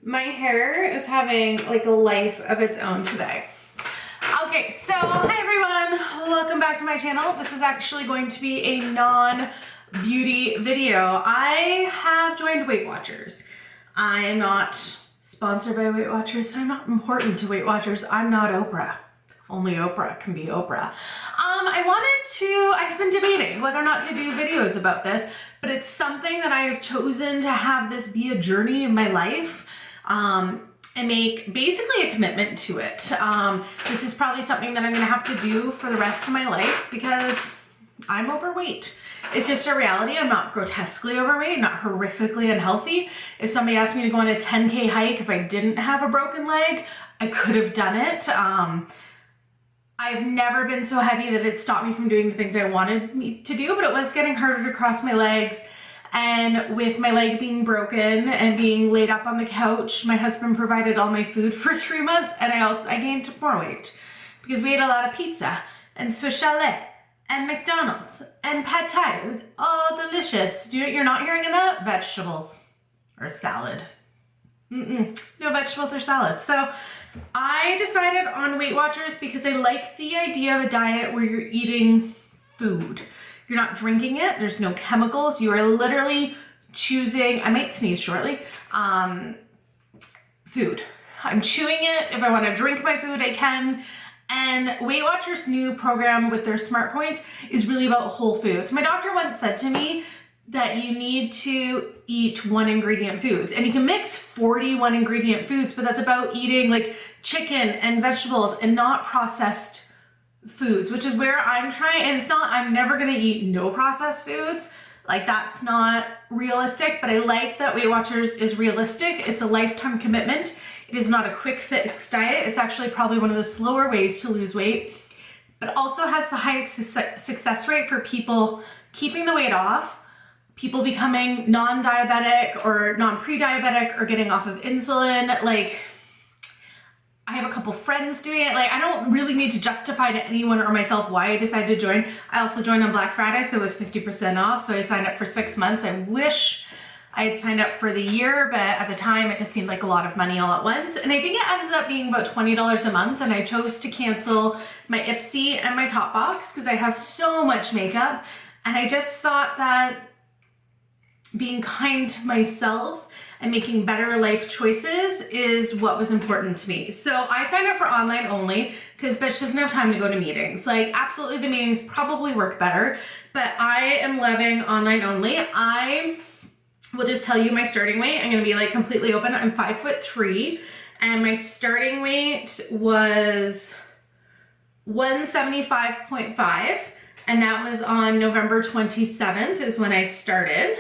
My hair is having like a life of its own today. Okay, so hi everyone, welcome back to my channel. This is actually going to be a non-beauty video. I have joined Weight Watchers. I am not sponsored by Weight Watchers. I'm not important to Weight Watchers. I'm not Oprah. Only Oprah can be Oprah. I've been debating whether or not to do videos about this, but it's something that I have chosen to have this be a journey in my life. And make basically a commitment to it. This is probably something that I'm gonna have to do for the rest of my life because I'm overweight. It's just a reality. I'm not grotesquely overweight, not horrifically unhealthy. If somebody asked me to go on a 10K hike, if I didn't have a broken leg, I could have done it. I've never been so heavy that it stopped me from doing the things I wanted me to do, but it was getting harder to cross my legs. And with my leg being broken and being laid up on the couch, my husband provided all my food for 3 months, and I gained more weight because we ate a lot of pizza and Swiss Chalet and McDonald's and pad thai. It was all delicious. You're not hearing enough vegetables or salad. No vegetables or salad. So I decided on Weight Watchers because I like the idea of a diet where you're eating food. You're not drinking it. There's no chemicals. You are literally choosing, I might sneeze shortly, food. I'm chewing it. If I want to drink my food, I can. And Weight Watchers' new program with their Smart Points is really about whole foods. My doctor once said to me that you need to eat 1 ingredient foods, and you can mix 41 ingredient foods, but that's about eating like chicken and vegetables and not processed foods, which is where I'm trying. And it's not, I'm never gonna eat no processed foods. Like, that's not realistic, but I like that Weight Watchers is realistic. It's a lifetime commitment. It is not a quick fix diet. It's actually probably one of the slower ways to lose weight, but also has the highest success rate for people keeping the weight off, people becoming non-diabetic or non-pre-diabetic or getting off of insulin. Like, I have a couple friends doing it. Like, I don't really need to justify to anyone or myself why I decided to join. I also joined on Black Friday, so it was 50% off. So I signed up for 6 months. I wish I had signed up for the year, but at the time it just seemed like a lot of money all at once. And I think it ends up being about $20 a month. And I chose to cancel my Ipsy and my Top Box because I have so much makeup. And I just thought that being kind to myself and making better life choices is what was important to me. So I signed up for online only because bitch doesn't have time to go to meetings. Like, absolutely, the meetings probably work better, but I am loving online only. I will just tell you my starting weight. I'm gonna be like completely open. I'm 5'3", and my starting weight was 175.5, and that was on November 27th is when I started.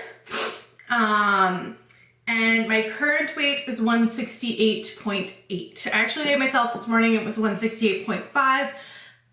And my current weight is 168.8. I actually weighed myself this morning. It was 168.5,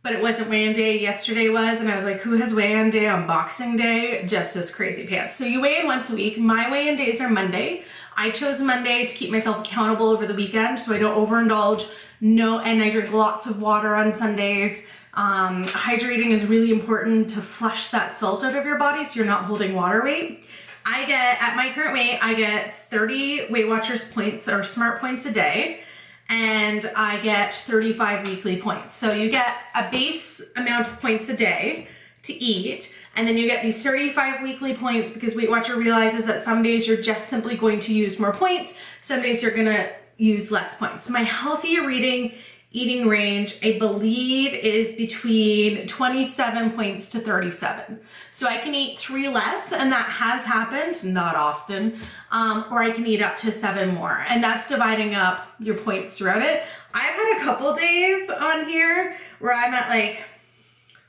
but it wasn't weigh-in day. Yesterday was, and I was like, who has weigh-in day on Boxing Day? Just as crazy pants. So you weigh in once a week. My weigh-in days are Monday. I chose Monday to keep myself accountable over the weekend so I don't overindulge. And I drink lots of water on Sundays. Hydrating is really important to flush that salt out of your body so you're not holding water weight. At my current weight, I get 30 Weight Watchers points or Smart Points a day, and I get 35 weekly points. So you get a base amount of points a day to eat, and then you get these 35 weekly points because Weight Watcher realizes that some days you're just simply going to use more points, some days you're gonna use less points. My healthier eating range, I believe, is between 27 points to 37. So I can eat 3 less, and that has happened, not often, or I can eat up to 7 more, and that's dividing up your points throughout it. I've had a couple days on here where I'm at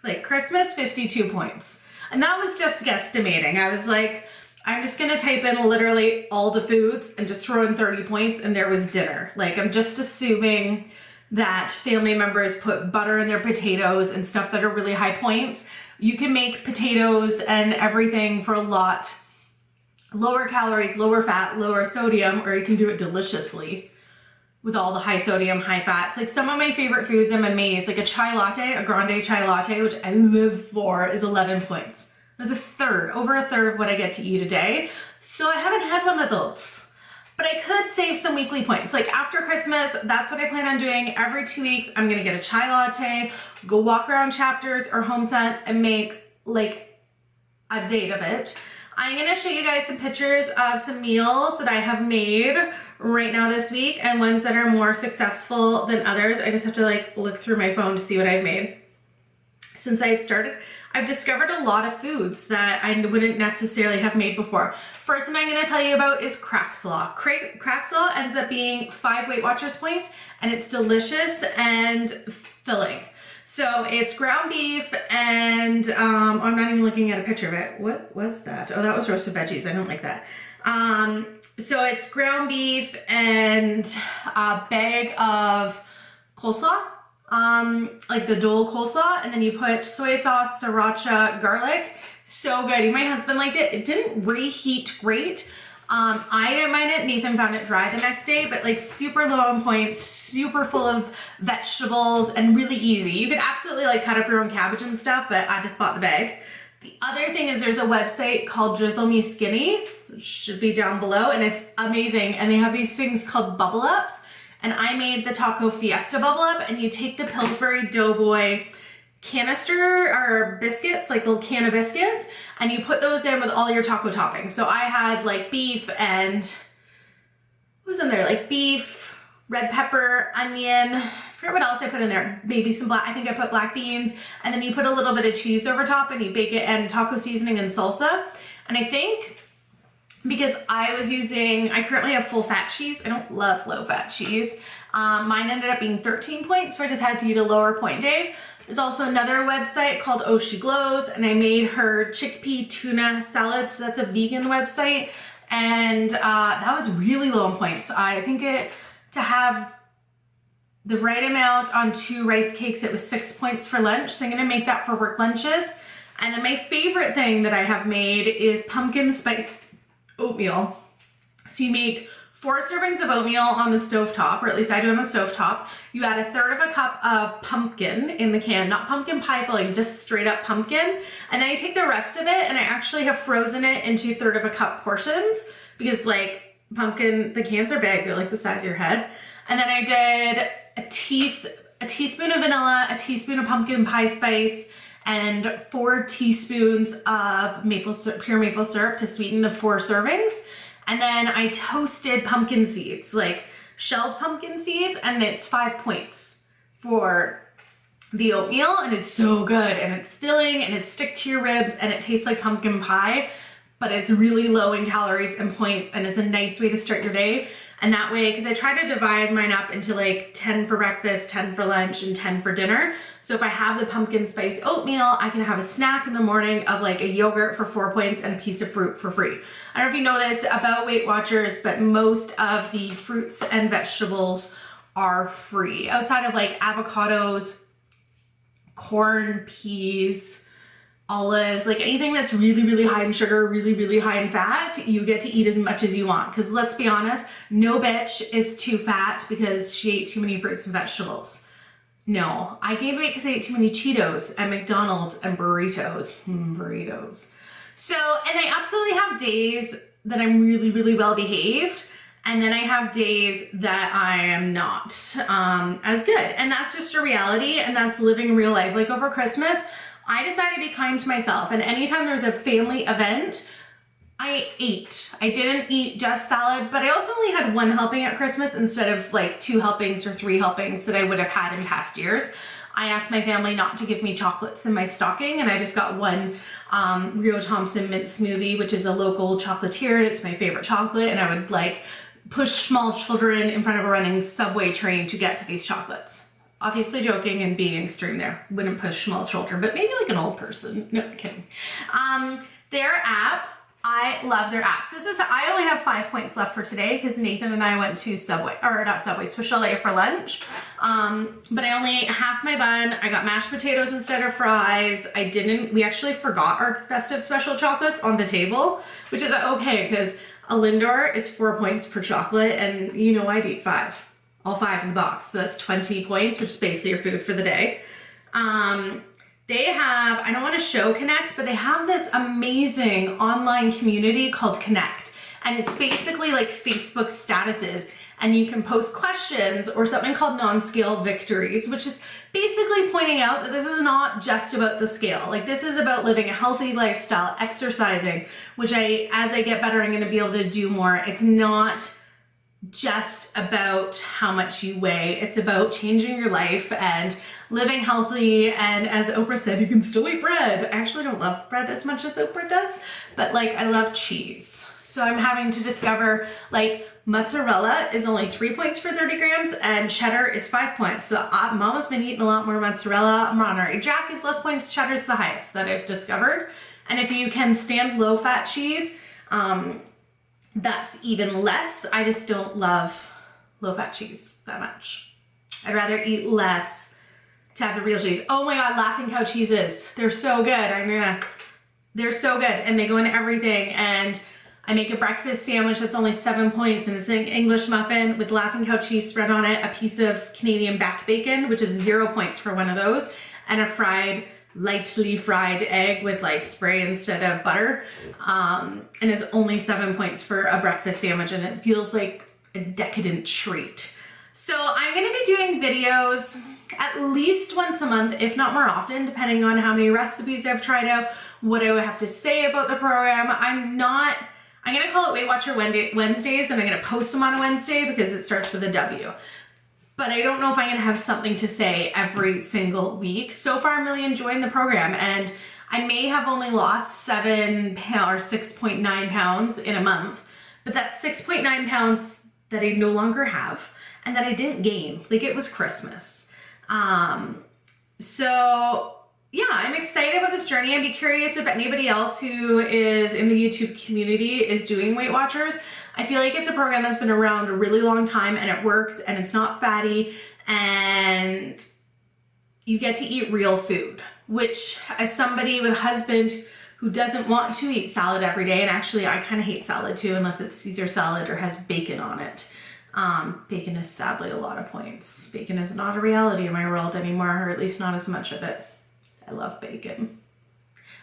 like Christmas, 52 points. And that was just guesstimating. I was like, I'm just gonna type in literally all the foods and just throw in 30 points, and there was dinner. Like, I'm just assuming that family members put butter in their potatoes and stuff that are really high points. You can make potatoes and everything for a lot lower calories, lower fat, lower sodium, or you can do it deliciously with all the high sodium, high fats. Like, some of my favorite foods, I'm amazed. Like a chai latte, a grande chai latte, which I live for, is 11 points. That's over a third of what I get to eat a day. So I haven't had one of those. But but I could save some weekly points. Like after Christmas, that's what I plan on doing. Every 2 weeks, I'm gonna get a chai latte, go walk around Chapters or HomeSense and make like a date of it. I'm gonna show you guys some pictures of some meals that I have made right now this week and ones that are more successful than others. I just have to like look through my phone to see what I've made. Since I've started, I've discovered a lot of foods that I wouldn't necessarily have made before. First one I'm gonna tell you about is crack slaw. Crack slaw ends up being 5 Weight Watchers points and it's delicious and filling. So it's ground beef and I'm not even looking at a picture of it. What was that? Oh, that was roasted veggies. I don't like that. So it's ground beef and a bag of coleslaw, like the Dole coleslaw, and then you put soy sauce, sriracha, garlic. So good. My husband liked it. It didn't reheat great. I didn't mind it. Nathan found it dry the next day, but like super low on points, super full of vegetables and really easy. You could absolutely like cut up your own cabbage and stuff, but I just bought the bag. The other thing is there's a website called Drizzle Me Skinny, which should be down below, and it's amazing. And they have these things called bubble ups. And I made the Taco Fiesta bubble up, and you take the Pillsbury Doughboy canister or biscuits, like little can of biscuits, and you put those in with all your taco toppings. So I had like beef and what was in there? Like beef, red pepper, onion, I forget what else I put in there. Maybe some I think I put black beans, and then you put a little bit of cheese over top and you bake it and taco seasoning and salsa. And I think because I currently have full fat cheese. I don't love low fat cheese. Mine ended up being 13 points, so I just had to eat a lower point day. There's also another website called Oh She Glows, and I made her chickpea tuna salad, so that's a vegan website, and that was really low in points. I think to have the right amount on 2 rice cakes, it was 6 points for lunch, so I'm gonna make that for work lunches. And then my favorite thing that I have made is pumpkin spice oatmeal. So you make 4 servings of oatmeal on the stovetop, or at least I do on the stovetop. You add 1/3 of a cup of pumpkin in the can, not pumpkin pie filling, just straight up pumpkin. And then I take the rest of it and I actually have frozen it into 1/3 of a cup portions because like pumpkin, the cans are big, they're like the size of your head. And then I did a teaspoon of vanilla, a teaspoon of pumpkin pie spice, and 4 teaspoons of pure maple syrup to sweeten the 4 servings. And then I toasted pumpkin seeds, like shelled pumpkin seeds, and it's 5 points for the oatmeal, and it's so good, and it's filling, and it sticks to your ribs, and it tastes like pumpkin pie, but it's really low in calories and points, and it's a nice way to start your day. And that way, because I try to divide mine up into like 10 for breakfast, 10 for lunch, and 10 for dinner. So if I have the pumpkin spice oatmeal, I can have a snack in the morning of like a yogurt for 4 points and a piece of fruit for free. I don't know if you know this about Weight Watchers, but most of the fruits and vegetables are free. Outside of like avocados, corn, peas, olives, like anything that's really, really high in sugar, really, really high in fat, you get to eat as much as you want. Because let's be honest, no bitch is too fat because she ate too many fruits and vegetables. No, I gained weight because I ate too many Cheetos at McDonald's and burritos. Burritos. So, and I absolutely have days that I'm really, really well behaved. And then I have days that I am not as good. And that's just a reality, and that's living real life. Like over Christmas, I decided to be kind to myself. And anytime there's a family event, I ate. I didn't eat just salad, but I also only had 1 helping at Christmas instead of like 2 helpings or 3 helpings that I would have had in past years. I asked my family not to give me chocolates in my stocking, and I just got 1 Rio Thompson mint smoothie, which is a local chocolatier, and it's my favorite chocolate, and I would like push small children in front of a running subway train to get to these chocolates. Obviously joking and being extreme there. Wouldn't push small children, but maybe like an old person. No, I'm kidding. Their app, I love their app. So I only have 5 points left for today because Nathan and I went to Subway, or not Subway, Swiss Chalet for lunch. But I only ate half my bun. I got mashed potatoes instead of fries. We actually forgot our festive special chocolates on the table, which is okay because a Lindor is 4 points per chocolate, and you know I'd eat 5. All 5 in the box. So that's 20 points, which is basically your food for the day. They have, I don't want to show Connect, but they have this amazing online community called Connect. and it's basically like Facebook statuses, and you can post questions or something called non-scale victories, which is basically pointing out that this is not just about the scale. Like, this is about living a healthy lifestyle, exercising, which as I get better, I'm going to be able to do more. It's not just about how much you weigh. It's about changing your life and living healthy. And as Oprah said, you can still eat bread. I actually don't love bread as much as Oprah does, but like, I love cheese. So I'm having to discover, like, mozzarella is only 3 points for 30 grams and cheddar is 5 points. So Mama's been eating a lot more mozzarella. Monterey Jack is less points, cheddar's the highest that I've discovered. And if you can stand low-fat cheese, that's even less. I just don't love low-fat cheese that much. I'd rather eat less to have the real cheese. Oh my God, Laughing Cow cheeses. They're so good. They're so good, and they go into everything. And I make a breakfast sandwich that's only 7 points, and it's an English muffin with Laughing Cow cheese spread on it, a piece of Canadian back bacon, which is 0 points for one of those, and a lightly fried egg with like spray instead of butter. And it's only 7 points for a breakfast sandwich, and it feels like a decadent treat. So I'm gonna be doing videos at least once a month, if not more often, depending on how many recipes I've tried out, what I would have to say about the program. I'm gonna call it Weight Watcher Wednesdays, and I'm gonna post them on a Wednesday because it starts with a W. But I don't know if I'm gonna have something to say every single week. So far, I'm really enjoying the program, and I may have only lost 7 pounds or 6.9 pounds in a month, but that's 6.9 pounds that I no longer have and that I didn't gain. Like, it was Christmas. So yeah, I'm excited about this journey. I'd be curious if anybody else who is in the YouTube community is doing Weight Watchers. I feel like it's a program that's been around a really long time, and it works, and it's not fatty, and you get to eat real food, which, as somebody with a husband who doesn't want to eat salad every day, and actually I kind of hate salad too, unless it's Caesar salad or has bacon on it. Bacon is sadly a lot of points. Bacon is not a reality in my world anymore, or at least not as much of it. I love bacon.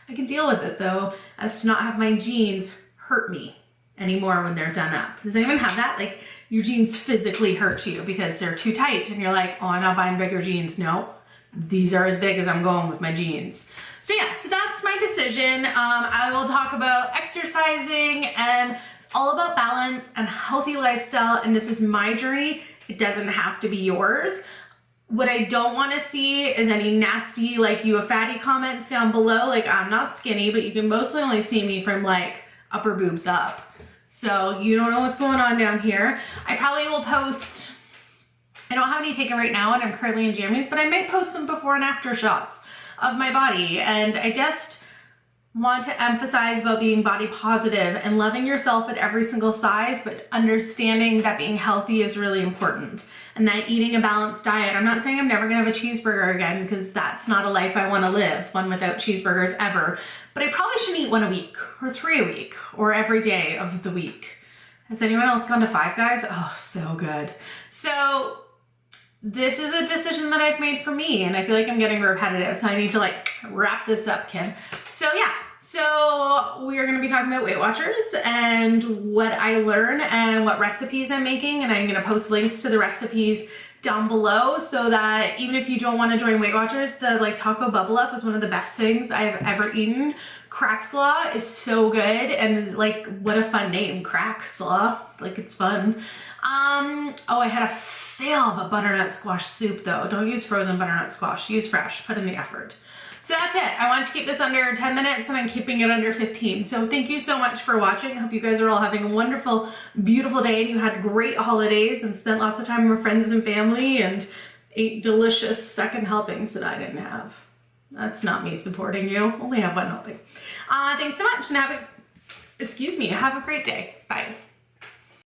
I can deal with it though, as to not have my jeans hurt me anymore when they're done up. Does anyone have that? Like, your jeans physically hurt you because they're too tight, and you're like, oh, I'm not buying bigger jeans. No, these are as big as I'm going with my jeans. So yeah, so that's my decision. I will talk about exercising, and it's all about balance and healthy lifestyle, and this is my journey. It doesn't have to be yours. What I don't want to see is any nasty, like, you a fatty comments down below. Like, I'm not skinny, but you can mostly only see me from like upper boobs up. So you don't know what's going on down here. I probably will post, I don't have any taken right now, and I'm currently in jammies, but I might post some before and after shots of my body. And I just want to emphasize about being body positive and loving yourself at every single size, but understanding that being healthy is really important, and that eating a balanced diet. I'm not saying I'm never gonna have a cheeseburger again, because that's not a life I wanna live, one without cheeseburgers ever. But I probably should eat 1 a week, or 3 a week, or every day of the week. Has anyone else gone to Five Guys? Oh, so good. So this is a decision that I've made for me, and I feel like I'm getting repetitive, so I need to like wrap this up, Kim. So yeah, so we are gonna be talking about Weight Watchers and what I learn and what recipes I'm making, and I'm gonna post links to the recipes down below, so that even if you don't want to join Weight Watchers, the like taco bubble up is one of the best things I've ever eaten. Crack Slaw is so good, and like, what a fun name, Crack Slaw, like, it's fun. Oh, I had a fail of a butternut squash soup though. Don't use frozen butternut squash, use fresh, put in the effort. So that's it. I want to keep this under 10 minutes, and I'm keeping it under 15. So thank you so much for watching. I hope you guys are all having a wonderful, beautiful day, and you had great holidays and spent lots of time with friends and family and ate delicious second helpings that I didn't have. That's not me supporting you. Only have 1 helping. Thanks so much, and have a great day. Bye.